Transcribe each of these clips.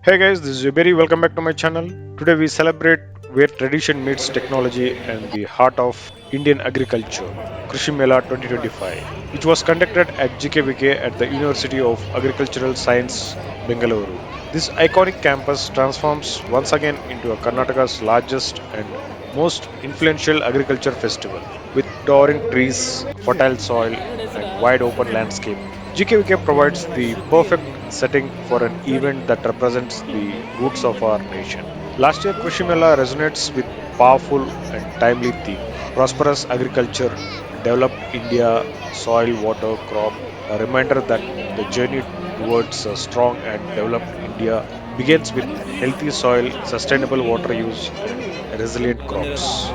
Hey guys, this is Jaberi. Welcome back to my channel. Today we celebrate where tradition meets technology and the heart of Indian agriculture, Krishi Mela 2025, which was conducted at GKVK at the University of Agricultural Science, Bengaluru. This iconic campus transforms once again into a Karnataka's largest and most influential agriculture festival with towering trees, fertile soil, and wide open landscape. GKVK provides the perfect setting for an event that represents the roots of our nation. Last year, Krishi Mela resonates with powerful and timely theme. Prosperous agriculture, developed India, soil, water, crop, a reminder that the journey towards a strong and developed India begins with healthy soil, sustainable water use, and resilient crops.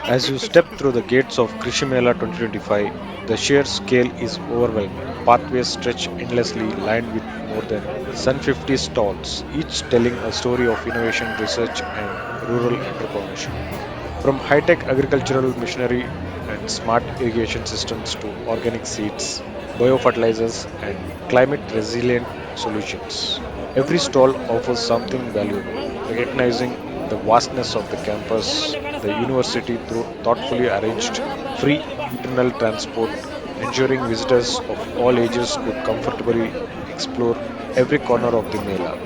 As you step through the gates of Krishi Mela 2025, the sheer scale is overwhelming. Pathways stretch endlessly, lined with more than 150 stalls, each telling a story of innovation, research, and rural entrepreneurship. From high tech agricultural machinery and smart irrigation systems to organic seeds, biofertilizers, and climate resilient solutions. Every stall offers something valuable, recognizing the vastness of the campus. The university through thoughtfully arranged free internal transport, ensuring visitors of all ages could comfortably explore every corner of the Mela.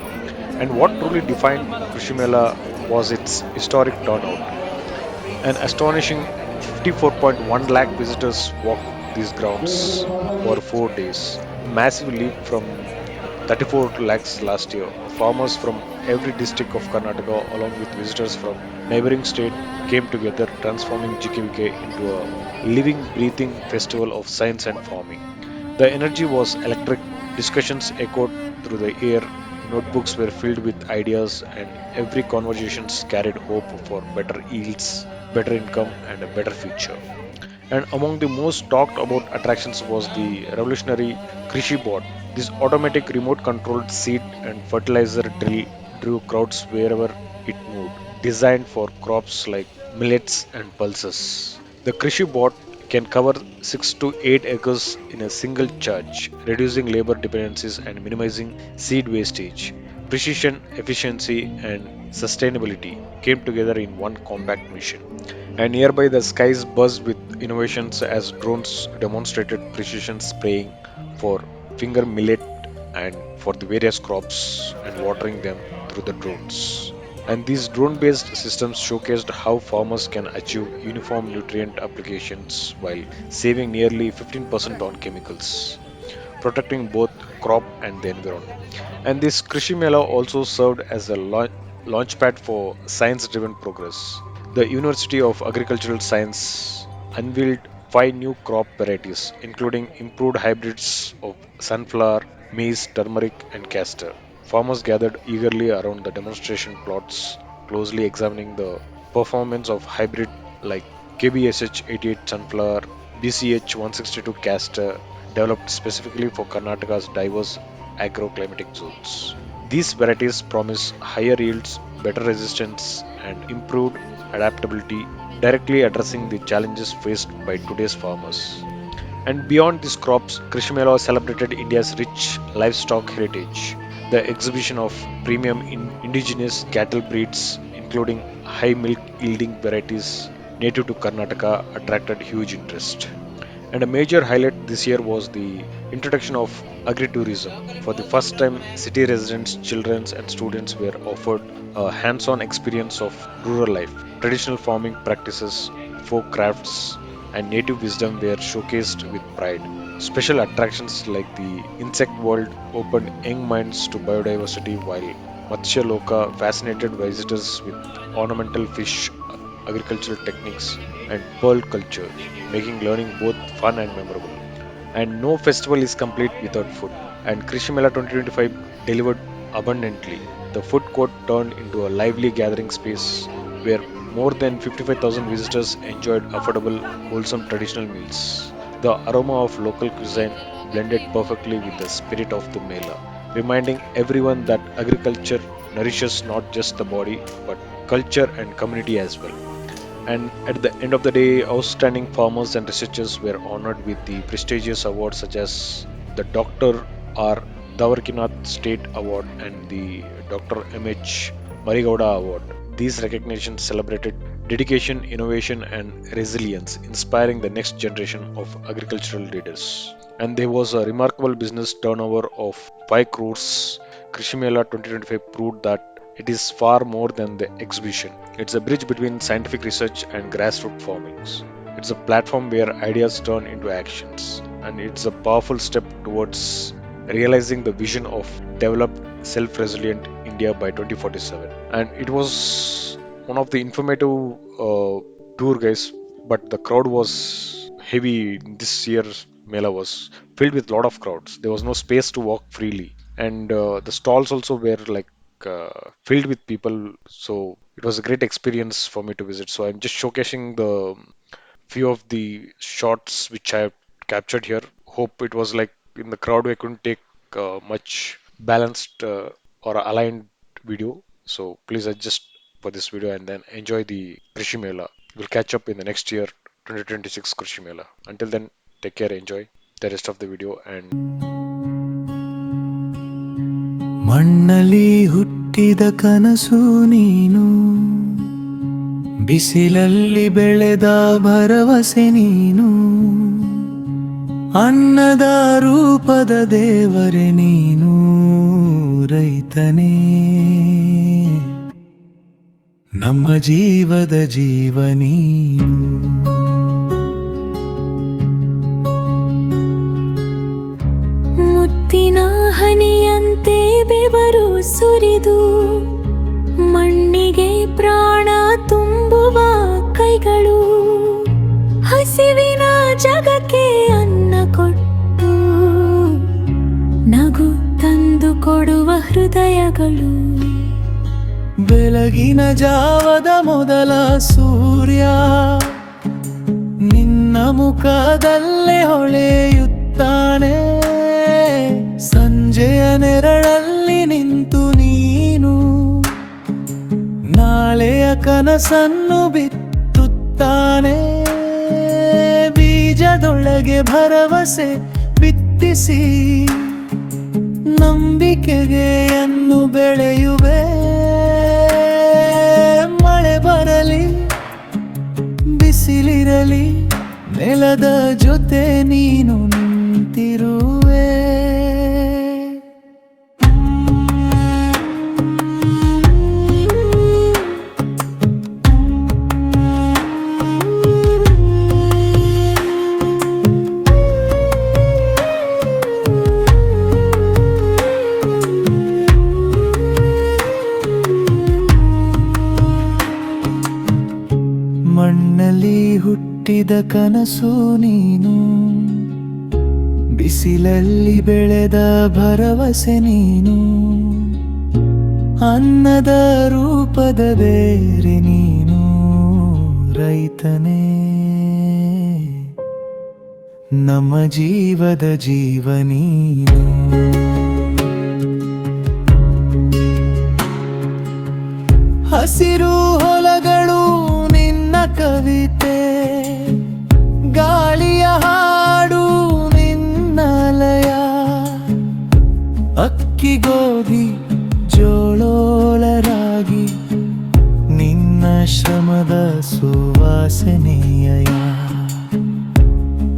And what truly defined Krishi Mela was its historic turnout. An astonishing 54.1 lakh visitors walked these grounds over 4 days, a massive leap from 34 lakhs last year. Farmers from every district of Karnataka, along with visitors from neighboring state, came together, transforming GKVK into a living, breathing festival of science and farming. The energy was electric, discussions echoed through the air, notebooks were filled with ideas, and every conversation carried hope for better yields, better income, and a better future. And among the most talked about attractions was the revolutionary Krishi Bot. This automatic remote controlled seed and fertilizer drill drew crowds wherever it moved, designed for crops like millets and pulses. The Krishi Bot can cover 6 to 8 acres in a single charge, reducing labor dependencies and minimizing seed wastage. Precision, efficiency, and sustainability came together in one compact mission. And nearby, the skies buzzed with innovations as drones demonstrated precision spraying for finger millet and for the various crops and watering them through the drones. And these drone based systems showcased how farmers can achieve uniform nutrient applications while saving nearly 15% on chemicals, protecting both crop and the environment. And this Krishi Mela also served as a launchpad for science driven progress. The University of Agricultural Science unveiled 5 new crop varieties, including improved hybrids of sunflower, maize, turmeric, and castor. Farmers gathered eagerly around the demonstration plots, closely examining the performance of hybrid like KBSH 88 sunflower, BCH 162 castor, developed specifically for Karnataka's diverse agroclimatic zones. These varieties promise higher yields, better resistance, and improved adaptability, directly addressing the challenges faced by today's farmers. And beyond these crops, Krishi Mela celebrated India's rich livestock heritage. The exhibition of premium indigenous cattle breeds, including high milk yielding varieties native to Karnataka, attracted huge interest. And a major highlight this year was the introduction of agri-tourism. For the first time, city residents, children, and students were offered a hands-on experience of rural life. Traditional farming practices, folk crafts, and native wisdom were showcased with pride. Special attractions like the insect world opened young minds to biodiversity, while Matsya Loka fascinated visitors with ornamental fish, agricultural techniques, and pearl culture, making learning both fun and memorable. And no festival is complete without food. And Krishi Mela 2025 delivered abundantly. The food court turned into a lively gathering space where more than 55,000 visitors enjoyed affordable, wholesome traditional meals. The aroma of local cuisine blended perfectly with the spirit of the Mela, reminding everyone that agriculture nourishes not just the body but culture and community as well. And at the end of the day, outstanding farmers and researchers were honored with the prestigious awards such as the Dr. R. Davarkinath State Award and the Dr. M.H. Marigauda Award. These recognitions celebrated dedication, innovation, and resilience, inspiring the next generation of agricultural leaders. And there was a remarkable business turnover of 5 crores. Krishi Mela 2025 proved that it is far more than the exhibition. It's a bridge between scientific research and grassroots farmings. It's a platform where ideas turn into actions, and it's a powerful step towards realizing the vision of developed, self-resilient India by 2047. And it was one of the informative tour, guys, but the crowd was heavy. This year's Mela was filled with lot of crowds. There was no space to walk freely, and the stalls also were like filled with people. So it was a great experience for me to visit. So I'm just showcasing the few of the shots which I have captured here. Hope it was like in the crowd I couldn't take much balanced or aligned video. So please adjust for this video and then enjoy the Krishi Mela. We'll catch up in the next year, 2026 Krishi Mela. Until then, take care, enjoy the rest of the video and ಮಣ್ಣಲ್ಲಿ ಹುಟ್ಟಿದ ಕನಸು ನೀನು, ಬಿಸಿಲಲ್ಲಿ ಬೆಳೆದ ಭರವಸೆ ನೀನು, ಅನ್ನದ ರೂಪದ ದೇವರೇ ನೀನು, ರೈತನೇ ನಮ್ಮ ಜೀವದ ಜೀವ ನೀನು. ಮುತ್ತಿನ ಹನಿಯಂತೆ ಬೆವರು ಸುರಿದು ಮಣ್ಣಿಗೆ ಪ್ರಾಣ ತುಂಬುವ ಕೈಗಳು, ಹಸಿವಿನ ಜಗಕ್ಕೆ ಅನ್ನ ಕೊಟ್ಟು ನಗು ತಂದು ಕೊಡುವ ಹೃದಯಗಳು. ಬೆಳಗಿನ ಜಾವದ ಮೊದಲ ಸೂರ್ಯ ನಿನ್ನ ಮುಖದಲ್ಲೇ ಹೊಳೆಯುತ್ತಾನೆ, ಸಂಜೆಯ ನೆರಳಲ್ಲಿ ನಿಂತು ನೀನು ನಾಳೆಯ ಕನಸನ್ನು ಬಿತ್ತುತ್ತಾನೆ. ಬೀಜದೊಳಗೆ ಭರವಸೆ ಬಿತ್ತಿಸಿ ನಂಬಿಕೆಗೆ ಅನ್ನು ಬೆಳೆಯುವೆ. ಮಳೆ ಬರಲಿ ಬಿಸಿಲಿರಲಿ ನೆಲದ ಜೊತೆ ನೀನು ನಿಂತಿರುವೆ. ಮಣ್ಣಲ್ಲಿ ಹುಟ್ಟಿದ ಕನಸು ನೀನು, ಬಿಸಿಲಲ್ಲಿ ಬೆಳೆದ ಭರವಸೆ ನೀನು, ಅನ್ನದ ರೂಪದ ಬೇರೆ ನೀನು, ರೈತನೇ ನಮ್ಮ ಜೀವದ ಜೀವ ನೀನು. ಹಸಿರು ಹೊಲಗಳು ನಿನ್ನ ಕವಿತೆ, ಗಾಳಿಯ ಹಾಡು ನಿನ್ನ ಲಯ, ಅಕ್ಕಿ ಗೋಧಿ ಜೋಳೋಳರಾಗಿ ನಿನ್ನ ಶ್ರಮದ ಸುವಾಸನೆಯ.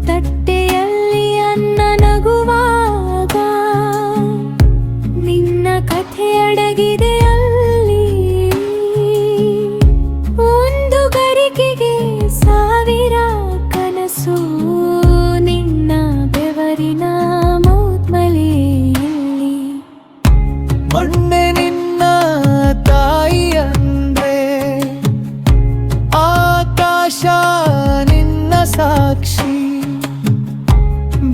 ತಟ್ಟೆಯಲ್ಲಿ ಅನ್ನ ನಗುವಾಗ ನಿನ್ನ ಕಥೆ ಅಡಗಿದೆ ಅಲ್ಲಿ, ಒಂದು ಗರಿಕೆಗೆ ಸಾವಿರ ಕನಸು ನಿನ್ನ ಬೆವರಿನ ಮೌತ್ಮಲೆಯಲ್ಲಿ. ಮಣ್ಣೆ ನಿನ್ನ ತಾಯಿ ಅಂದ್ರೆ, ಆಕಾಶ ನಿನ್ನ ಸಾಕ್ಷಿ,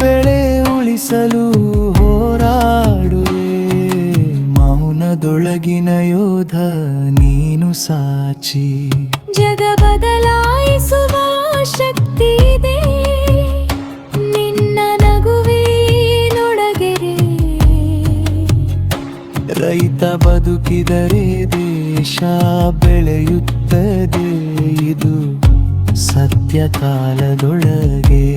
ಬೆಳೆ ಉಳಿಸಲು ಹೋರಾಡುವೆ, ಮೌನದೊಳಗಿನ ಯೋಧ ನೀನು ಸಾಚಿ. ಜಗ ಬದಲಾಯಿಸುವ ಶಕ್ತಿ ಇದೆ ನಿನ್ನ ನಗುವಿನೊಳಗೆರೆ. ರೈತ ಬದುಕಿದರೆ ದೇಶ ಬೆಳೆಯುತ್ತದೆ, ಇದು ಸತ್ಯ ಕಾಲದೊಳಗೆ.